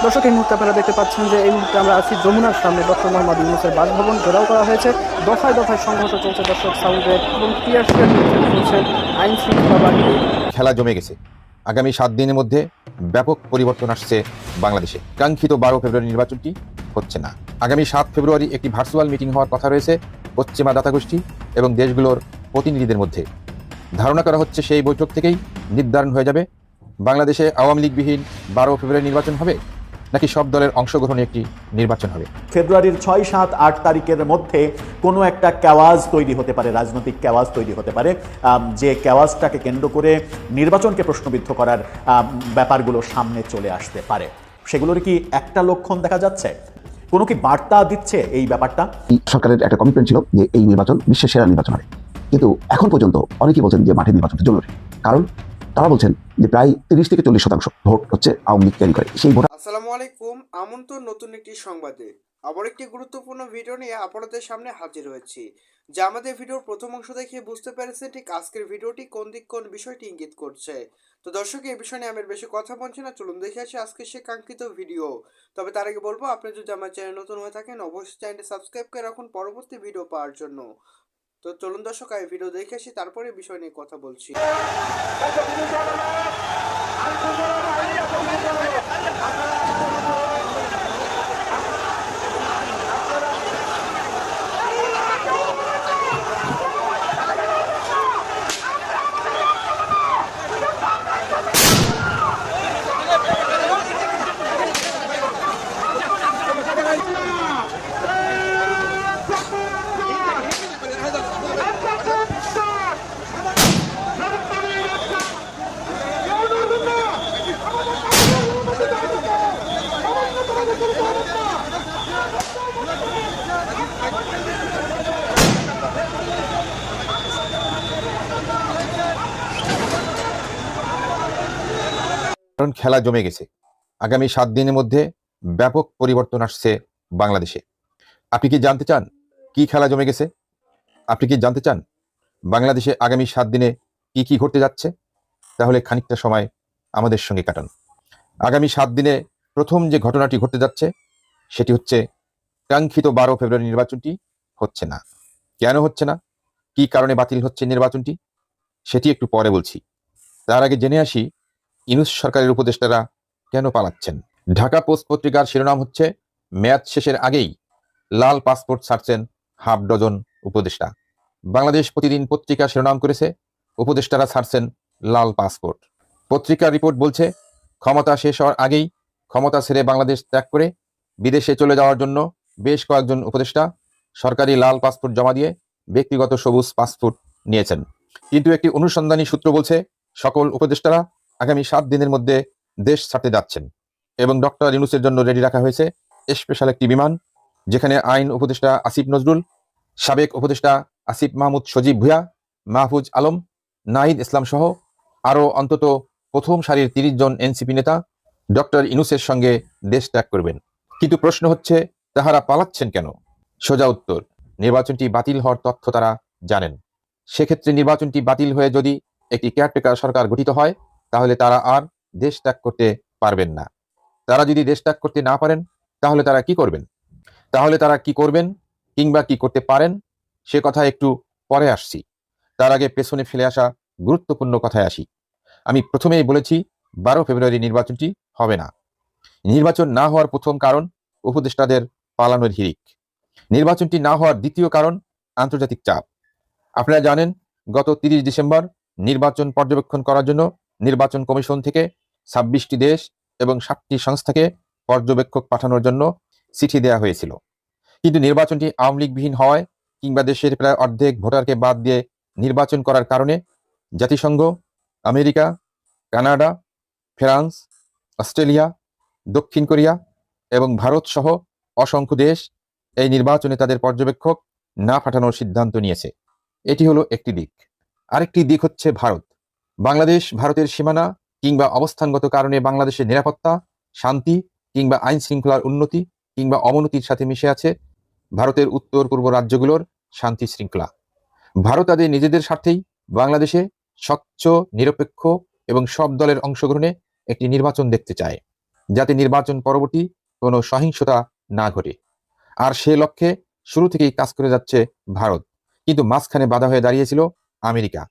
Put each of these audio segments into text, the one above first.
দর্শক, এই মুহূর্তে আপনারা দেখতে পাচ্ছেন যে এই মুহূর্তে আমরা আছি যমুনার সামনে। ডক্টর মোহাম্মদ ইউনূসের বাসভবন ঘেরাও করা হয়েছে। দফায় দফায় সংঘর্ষ চলছে দর্শক, সাউন্ড রেড এবং টিয়ার চলছে। আইন শৃঙ্খলা বাহিনী খেলা জমে গেছে। আগামী 7 দিনের মধ্যে ব্যাপক পরিবর্তন আসছে বাংলাদেশে। কাঙ্ক্ষিত 12 ফেব্রুয়ারি নির্বাচনটি হচ্ছে না। আগামী 7 ফেব্রুয়ারি একটি ভার্চুয়াল মিটিং হওয়ার কথা রয়েছে পশ্চিমা দাতাগোষ্ঠী এবং দেশগুলোর প্রতিনিধিদের মধ্যে। ধারণা করা হচ্ছে সেই বৈঠক থেকেই নির্ধারণ হয়ে যাবে বাংলাদেশে আওয়ামী লীগবিহীন 12 ফেব্রুয়ারি নির্বাচন হবে নাকি সব দলের অংশগ্রহণে একটি নির্বাচন হবে। ফেব্রুয়ারির 6, 7, 8 তারিখের মধ্যে কোনো একটা ক্যাওয়াজ তৈরি হতে পারে, রাজনৈতিক ক্যাওয়াজ তৈরি হতে পারে, যে ক্যাওয়াজটাকে কেন্দ্র করে নির্বাচনকে প্রশ্নবিদ্ধ করার ব্যাপারগুলো সামনে চলে আসতে পারে। সেগুলোর কি একটা লক্ষণ দেখা যাচ্ছে? কোনো কি বার্তা দিচ্ছে এই ব্যাপারটা? সরকারের একটা কমিটমেন্ট ছিল যে এই নির্বাচন বিশ্বের সেরা নির্বাচন হবে, কিন্তু এখন পর্যন্ত অনেকেই বলছেন যে মাঠে নির্বাচনটা জরুরি। কারণ তারা বলছেন যে প্রায় 30 থেকে 40% ভোট হচ্ছে আওয়ামী লীগ ক্যারি করে। সেই ভোট। আসসালামু আলাইকুম, আমন্ত্রণ নতুন একটি সংবাদে। আবার একটি গুরুত্বপূর্ণ ভিডিও নিয়ে আপনাদের সামনে হাজির হয়েছি। যা আমাদের ভিডিওর প্রথম অংশ দেখে বুঝতে পেরেছে ঠিক আজকের ভিডিওটি কোন দিক কোন বিষয়টি ইঙ্গিত করছে। তো দর্শক, এই বিষয় নিয়ে আমি বেশি কথা বলছি না, চলুন দেখে আসি আজকে সে কাঙ্ক্ষিত ভিডিও। তবে তার আগে বলবো, আপনি যদি আমার চ্যানেল নতুন হয়ে থাকেন অবশ্যই চ্যানেলটি সাবস্ক্রাইব করে রাখুন পরবর্তী ভিডিও পাওয়ার জন্য। তো চলুন দর্শক, এই ভিডিও দেখে আসি, তারপরে বিষয় নিয়ে কথা বলছি। কারণ খেলা জমে গেছে। আগামী 7 দিনের মধ্যে ব্যাপক পরিবর্তন আসছে বাংলাদেশে। আপনি কি জানতে চান কি খেলা জমে গেছে? আপনি কি জানতে চান বাংলাদেশে আগামী 7 দিনে কি কি ঘটতে যাচ্ছে? তাহলে খানিকটা সময় আমাদের সঙ্গে কাটান। আগামী 7 দিনে প্রথম যে ঘটনাটি ঘটতে যাচ্ছে সেটি হচ্ছে কাঙ্ক্ষিত 12 ফেব্রুয়ারি নির্বাচনটি হচ্ছে না। কেন হচ্ছে না, কি কারণে বাতিল হচ্ছে নির্বাচনটি, সেটি একটু পরে বলছি। তার আগে জেনে আসি ইউনূস সরকারের উপদেষ্টারা কেন পালাচ্ছেন। ঢাকা পোস্ট পত্রিকার শিরোনাম হচ্ছে, মেয়াদ শেষের আগেই লাল পাসপোর্ট ছাড়ছেন হাফ ডজন উপদেষ্টা। বাংলাদেশ প্রতিদিন পত্রিকা শিরোনাম করেছে, উপদেষ্টারা ছাড়ছেন লাল পাসপোর্ট। পত্রিকার রিপোর্ট বলছে, ক্ষমতা শেষ হওয়ার আগেই ক্ষমতা ছেড়ে বাংলাদেশ ত্যাগ করে বিদেশে চলে যাওয়ার জন্য বেশ কয়েকজন উপদেষ্টা সরকারি লাল পাসপোর্ট জমা দিয়ে ব্যক্তিগত সবুজ পাসপোর্ট নিয়েছেন। কিন্তু একটি অনুসন্ধানী সূত্র বলছে, সকল উপদেষ্টারা আগামী 7 দিনের মধ্যে দেশ ছাড়তে যাচ্ছেন এবং ডক্টর ইউনূসের জন্য রেডি রাখা হয়েছে স্পেশাল একটি বিমান, যেখানে আইন উপদেষ্টা আসিফ নজরুল, সাবেক উপদেষ্টা আসিফ মাহমুদ সজীব ভুঁইয়া, মাহফুজ আলম, নাহিদ ইসলাম সহ আরও অন্তত প্রথম সারির 30 জন এনসিপি নেতা ডক্টর ইউনূসের সঙ্গে দেশ ত্যাগ করবেন। কিন্তু প্রশ্ন হচ্ছে, তাহারা পালাচ্ছেন কেন? সোজা উত্তর, নির্বাচনটি বাতিল হওয়ার তথ্য তারা জানেন। সেক্ষেত্রে নির্বাচনটি বাতিল হয়ে যদি একটি কেয়ারটেকার সরকার গঠিত হয়, তাহলে তারা আর দেশ ত্যাগ করতে পারবেন না। তারা যদি দেশ ত্যাগ করতে না পারেন, তাহলে তারা কি করবেন কিংবা কি করতে পারেন, সে কথা একটু পরে আসছি। তার আগে পেছনে ফেলে আসা গুরুত্বপূর্ণ কথায় আসি। আমি প্রথমেই বলেছি 12 ফেব্রুয়ারি নির্বাচনটি হবে না। নির্বাচন না হওয়ার প্রথম কারণ উপদেষ্টাদের পালানোর হিড়িক। নির্বাচনটি না হওয়ার দ্বিতীয় কারণ আন্তর্জাতিক চাপ। আপনারা জানেন, গত 30 ডিসেম্বর নির্বাচন পর্যবেক্ষণ করার জন্য নির্বাচন কমিশন থেকে 26টি দেশ এবং 7টি সংস্থাকে পর্যবেক্ষক পাঠানোর জন্য চিঠি দেওয়া হয়েছিল। কিন্তু নির্বাচনটি আওয়ামী লীগবিহীন হওয়ায় কিংবা দেশের প্রায় অর্ধেক ভোটারকে বাদ দিয়ে নির্বাচন করার কারণে জাতিসংঘ, আমেরিকা, কানাডা, ফ্রান্স, অস্ট্রেলিয়া, দক্ষিণ কোরিয়া এবং ভারত সহ অসংখ্য দেশ এই নির্বাচনে তাদের পর্যবেক্ষক না পাঠানোর সিদ্ধান্ত নিয়েছে। এটি হলো একটি দিক। আরেকটি দিক হচ্ছে ভারত। বাংলাদেশ ভারতের সীমানা কিংবা অবস্থানগত কারণে বাংলাদেশের নিরাপত্তা, শান্তি কিংবা আইন শৃঙ্খলার উন্নতি কিংবা অবনতির সাথে মিশে আছে ভারতের উত্তর পূর্ব রাজ্যগুলোর শান্তি শৃঙ্খলা। ভারত তাদের নিজেদের স্বার্থেই বাংলাদেশে স্বচ্ছ, নিরপেক্ষ এবং সব দলের অংশগ্রহণে একটি নির্বাচন দেখতে চায়। যাতে নির্বাচন পরবর্তী কোনো সহিংসতা না ঘটে। আর সে লক্ষ্যে শুরু থেকেই কাজ করে যাচ্ছে ভারত, কিন্তু মাঝখানে বাধা হয়ে দাঁড়িয়েছিল আমেরিকা।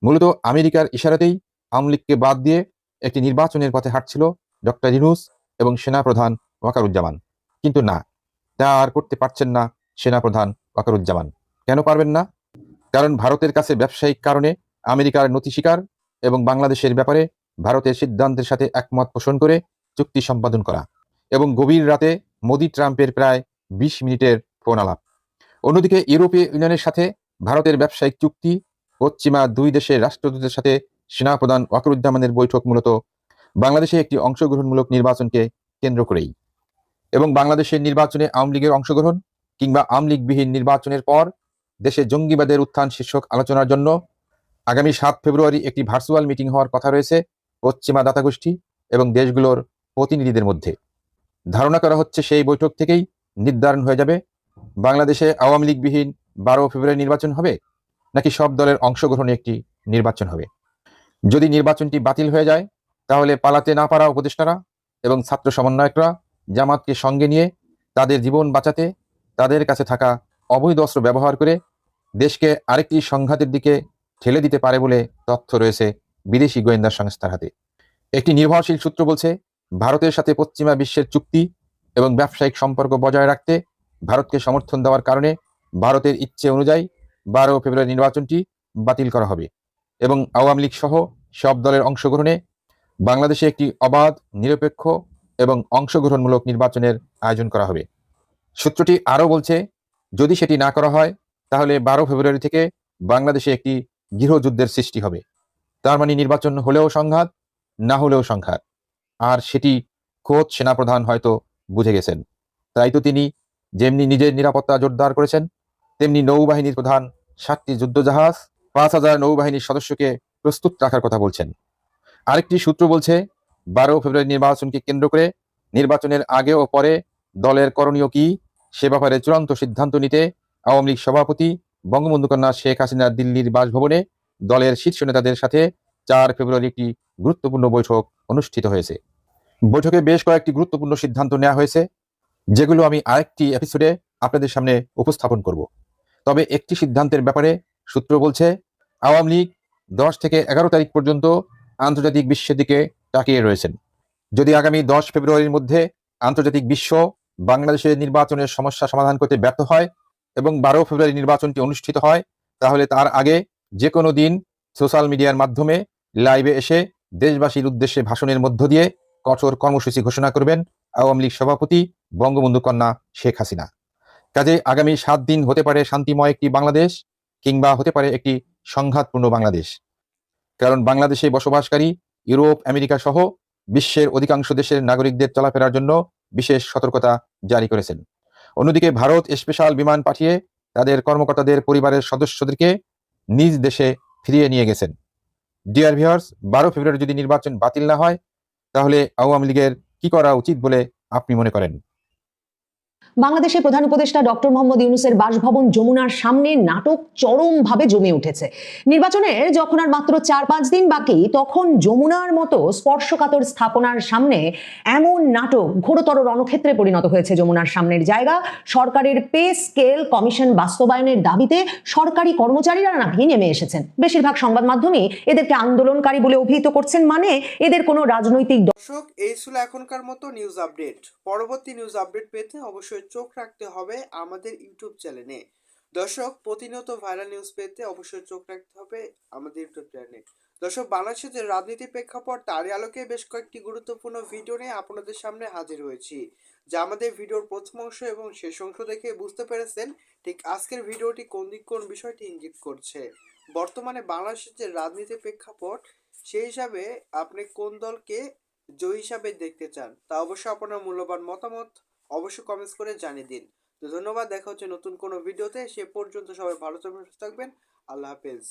মূলত আমেরিকার ইশারাতেই আওয়ামী লীগকে বাদ দিয়ে একটি নির্বাচনের পথে হাঁটছিল ডক্টর ইউনূস এবং সেনাপ্রধান ওয়াকারুজ্জামান। কিন্তু না, তা আর করতে পারছেন না সেনাপ্রধান ওয়াকারুজ্জামান। কেন পারবেন না? কারণ ভারতের কাছে ব্যবসায়িক কারণে আমেরিকার নথি স্বীকার এবং বাংলাদেশের ব্যাপারে ভারতের সিদ্ধান্তের সাথে একমত পোষণ করে চুক্তি সম্পাদন করা এবং গভীর রাতে মোদি ট্রাম্পের প্রায় 20 মিনিটের ফোন আলাপ। অন্যদিকে ইউরোপীয় ইউনিয়নের সাথে ভারতের ব্যবসায়িক চুক্তি, পশ্চিমা দুই দেশের রাষ্ট্রদূতের সাথে সেনাপ্রধান ওয়াকারুজ্জামানের বৈঠক মূলত বাংলাদেশে একটি অংশগ্রহণমূলক নির্বাচনকে কেন্দ্র করেই। এবং বাংলাদেশের নির্বাচনে আওয়ামী লীগের অংশগ্রহণ কিংবা আওয়ামী লীগবিহীন নির্বাচনের পর দেশে জঙ্গিবাদের উত্থান শীর্ষক আলোচনার জন্য আগামী 7 ফেব্রুয়ারি একটি ভার্চুয়াল মিটিং হওয়ার কথা রয়েছে পশ্চিমা দাতাগোষ্ঠী এবং দেশগুলোর প্রতিনিধিদের মধ্যে। ধারণা করা হচ্ছে সেই বৈঠক থেকেই নির্ধারণ হয়ে যাবে বাংলাদেশে আওয়ামী লীগবিহীন 12 ফেব্রুয়ারি নির্বাচন হবে নাকি সব দলের অংশগ্রহণে একটি নির্বাচন হবে। যদি নির্বাচনটি বাতিল হয়ে যায় তাহলে পালাতে না পারা উপদেষ্টারা এবং ছাত্র সমন্বয়করা জামাতকে সঙ্গে নিয়ে তাদের জীবন বাঁচাতে তাদের কাছে থাকা অবৈধ অস্ত্র ব্যবহার করে দেশকে আরেকটি সংঘাতের দিকে ঠেলে দিতে পারে বলে তথ্য রয়েছে বিদেশি গোয়েন্দা সংস্থার হাতে। একটি নির্ভরশীল সূত্র বলছে, ভারতের সাথে পশ্চিমা বিশ্বের চুক্তি এবং ব্যবসায়িক সম্পর্ক বজায় রাখতে ভারতকে সমর্থন দেওয়ার কারণে ভারতের ইচ্ছে অনুযায়ী 12 ফেব্রুয়ারি নির্বাচনটি বাতিল করা হবে এবং আওয়ামী লীগ সহ সব দলের অংশগ্রহণে বাংলাদেশে একটি অবাধ, নিরপেক্ষ এবং অংশগ্রহণমূলক নির্বাচনের আয়োজন করা হবে। সূত্রটি আরও বলছে, যদি সেটি না করা হয় তাহলে 12 ফেব্রুয়ারি থেকে বাংলাদেশে একটি গৃহযুদ্ধের সৃষ্টি হবে। তার মানে নির্বাচন হলেও সংঘাত, না হলেও সংঘাত। আর সেটি খোদ সেনাপ্রধান হয়তো বুঝে গেছেন। তাই তো তিনি যেমনি নিজের নিরাপত্তা জোরদার করেছেন, তেমনি নৌবাহিনীর প্রধান 7টি যুদ্ধজাহাজ, 5000 নৌবাহিনীর সদস্যকে প্রস্তুত রাখার কথা বলছেন। আরেকটি সূত্র বলছে, 12 ফেব্রুয়ারি নির্বাচনকে কেন্দ্র করে নির্বাচনের আগে ও পরে দলের করণীয় কি সে ব্যাপারে চূড়ান্ত সিদ্ধান্ত নিতে আওয়ামী লীগ সভাপতি বঙ্গবন্ধু কন্যা শেখ হাসিনা দিল্লির বাসভবনে দলের শীর্ষ নেতাদের সাথে 4 ফেব্রুয়ারি একটি গুরুত্বপূর্ণ বৈঠক অনুষ্ঠিত হয়েছে। বৈঠকে বেশ কয়েকটি গুরুত্বপূর্ণ সিদ্ধান্ত নেওয়া হয়েছে, যেগুলো আমি আরেকটি এপিসোডে আপনাদের সামনে উপস্থাপন করব। তবে একটি সিদ্ধান্তের ব্যাপারে সূত্র বলছে, আওয়ামী লীগ 10 থেকে 11 তারিখ পর্যন্ত আন্তর্জাতিক বিশ্বের দিকে তাকিয়ে রয়েছেন। যদি আগামী 10 ফেব্রুয়ারির মধ্যে আন্তর্জাতিক বিশ্ব বাংলাদেশের নির্বাচনের সমস্যা সমাধান করতে ব্যর্থ হয় এবং 12 ফেব্রুয়ারি নির্বাচনটি অনুষ্ঠিত হয়, তাহলে তার আগে যে কোনো দিন সোশ্যাল মিডিয়ার মাধ্যমে লাইভে এসে দেশবাসীর উদ্দেশ্যে ভাষণের মধ্য দিয়ে কঠোর কর্মসূচি ঘোষণা করবেন আওয়ামী লীগ সভাপতি বঙ্গবন্ধু কন্যা শেখ হাসিনা। কাজে আগামী 7 দিন হতে পারে শান্তিময় একটি বাংলাদেশ, কিংবা হতে পারে একটি সংঘাতপূর্ণ বাংলাদেশ। কারণ বাংলাদেশে বসবাসকারী ইউরোপ, আমেরিকা সহ বিশ্বের অধিকাংশ দেশের নাগরিকদের চলাফেরার জন্য বিশেষ সতর্কতা জারি করেছেন। অন্যদিকে ভারত স্পেশাল বিমান পাঠিয়ে তাদের কর্মকর্তাদের পরিবারের সদস্যদেরকে নিজ দেশে ফিরিয়ে নিয়ে গেছেন। ডিয়ার ভিউয়ার্স, 12 ফেব্রুয়ারি যদি নির্বাচন বাতিল না হয় তাহলে আওয়ামী লীগের কি করা উচিত বলে আপনি মনে করেন? বাংলাদেশের প্রধান উপদেষ্টা ডক্টর মোহাম্মদ ইউনূসের বাসভবন যমুনার সামনে নাটক চরমভাবে জমে উঠেছে। নির্বাচনের যখন আর মাত্র 4-5 দিন বাকি, তখন যমুনার মতো স্পর্শকাতর স্থাপনার সামনে এমন নাটক ঘোরতর রণক্ষেত্রে পরিণত হয়েছে। যমুনার সামনের জায়গা সরকারের পে স্কেল কমিশন বাস্তবায়নের দাবিতে সরকারি কর্মচারীরা নাকি নেমে এসেছেন। বেশিরভাগ সংবাদ মাধ্যমে এদেরকে আন্দোলনকারী বলে অভিহিত করছেন, মানে এদের কোনো রাজনৈতিক দর্শক, এই ছিল এখনকার মতো নিউজ আপডেট। পরবর্তী নিউজ আপডেট পেতে অবশ্যই চোখ রাখতে হবে আমাদের ইউটিউব চ্যানেলে। দর্শক, প্রতিনিয়ত ভাইরাল নিউজ পেতে অবশ্যই চোখ রাখতে হবে আমাদের ইউটিউব চ্যানেলে। দর্শক, বাংলাদেশের যে রাজনীতি প্রেক্ষাপট তারই আলোকে বেশ কয়েকটি গুরুত্বপূর্ণ ভিডিও নিয়ে আপনাদের সামনে হাজির হয়েছি, যা আমাদের ভিডিওর প্রথম অংশ এবং শেষ অংশ দেখে বুঝতে পেরেছেন ঠিক আজকের ভিডিওটি কোন বিষয়টি ইঙ্গিত করছে। বর্তমানে বাংলাদেশের যে রাজনীতি প্রেক্ষাপট, সেই হিসাবে আপনি কোন দলকে জয়ী হিসাবে দেখতে চান তা অবশ্যই আপনার মূল্যবান মতামত অবশ্যই কমেন্টস করে জানিয়ে দিন। তো ধন্যবাদ, দেখা হচ্ছে নতুন কোনো ভিডিওতে। সে পর্যন্ত সবাই ভালো থাকবেন, সুস্থ থাকবেন। আল্লাহ হাফেজ।